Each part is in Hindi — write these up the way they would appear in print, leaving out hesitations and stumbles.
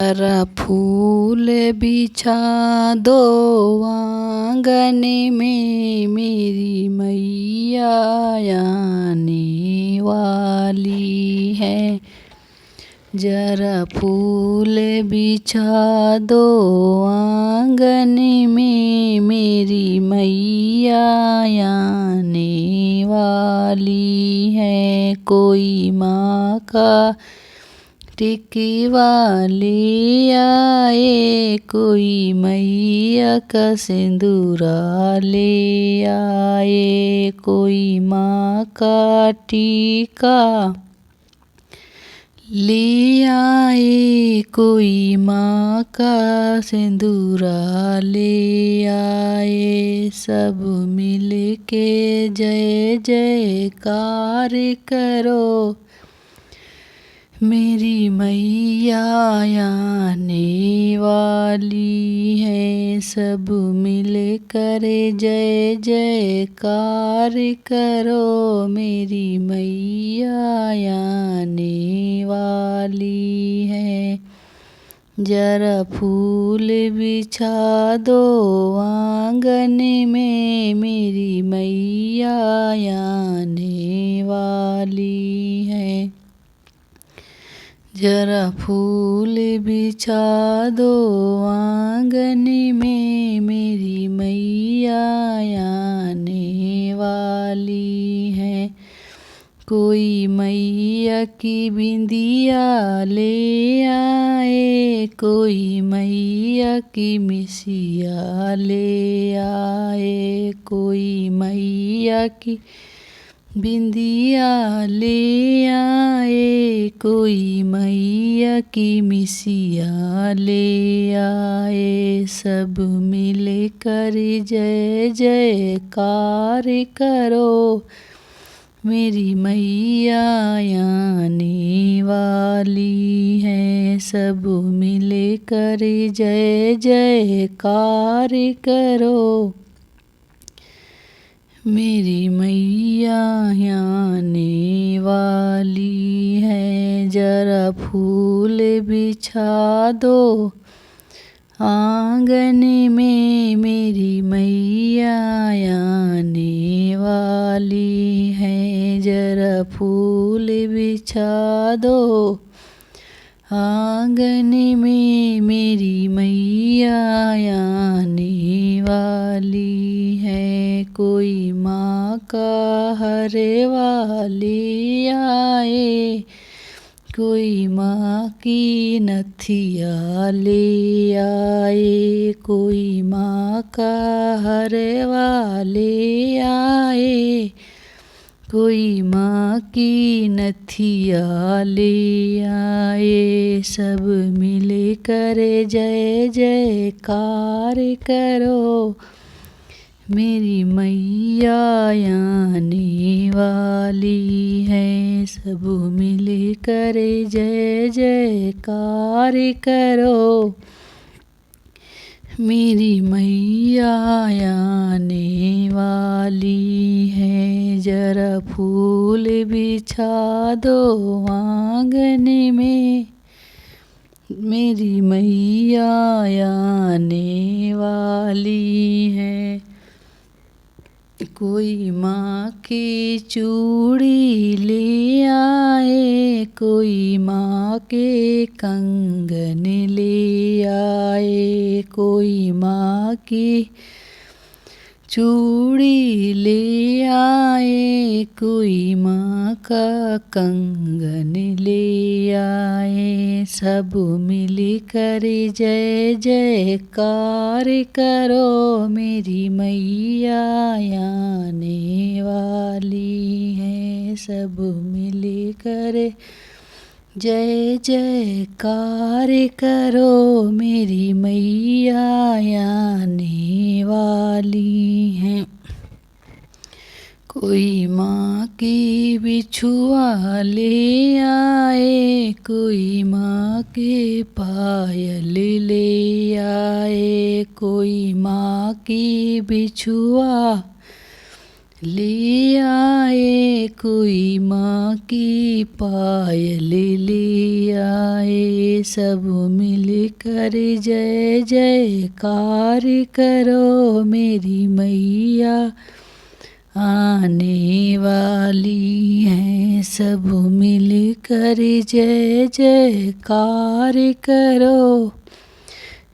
जरा फूल बिछा दो आंगन में, मेरी मैया आने वाली है। जरा फूल बिछा दो आंगन में, मेरी मैया आने वाली है। कोई माँ का टिकवा ले आए, कोई मैया का सिंदूरा ले आए। कोई माँ का टीका ले आए, कोई माँ का सिंदूरा ले आए। सब मिल के जय जयकार करो, मेरी मैया आने वाली है। सब मिल कर जय जयकार करो, मेरी मैया आने वाली है। जरा फूल बिछा दो आंगन में, मेरी मैया आने वाली है। जरा फूल बिछा दो आंगन में, मेरी मैया आने वाली है। कोई मैया की बिंदिया ले आए, कोई मैया की मिसिया ले आए। कोई मैया की बिंदिया ले आए, कोई मैया की मिसिया ले आए। सब मिल कर जय जयकार करो, मेरी मैया आने वाली है। सब मिल कर जय जयकार करो, मेरी मैया आने वाली है। जरा फूल बिछा दो आंगन में, मेरी मैया आने वाली है। जरा फूल बिछा दो आंगन में, मेरी मैया आने वाली है। कोई माँ का हरवा ले आए, कोई माँ की नथिया ले आए। कोई माँ का हरवा ले आए, कोई माँ की नथिया ले आए। सब मिल कर जय जयकार करो, मेरी मैया आने वाली है। सब मिल कर जय जयकार करो, मेरी मैया आने वाली है। जरा फूल बिछा दो आंगन में, मेरी मैया आने वाली है। कोई माँ की चूड़ी ले आए, कोई माँ के कंगन ले आए। कोई माँ की चूड़ी ले आए, कोई माँ का कंगन ले आए। सब मिल कर जय जयकार करो, मेरी मैया आने वाली है। सब मिल कर जय जयकार करो, मेरी मैया आने वाली है। कोई माँ की बिछुआ ले आए, कोई माँ के पायल ले आए। कोई माँ की बिछुआ ले आए, कोई माँ की पायल ले आए। सब मिलकर जय जयकार करो, मेरी मैया आने वाली हैं। सब मिलकर जय जयकार करो,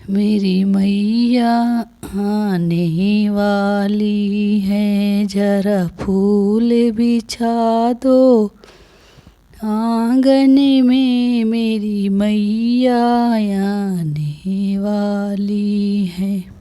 मेरी मैया आने वाली है। जरा फूल बिछा दो आंगन में, मेरी मैया आने वाली है।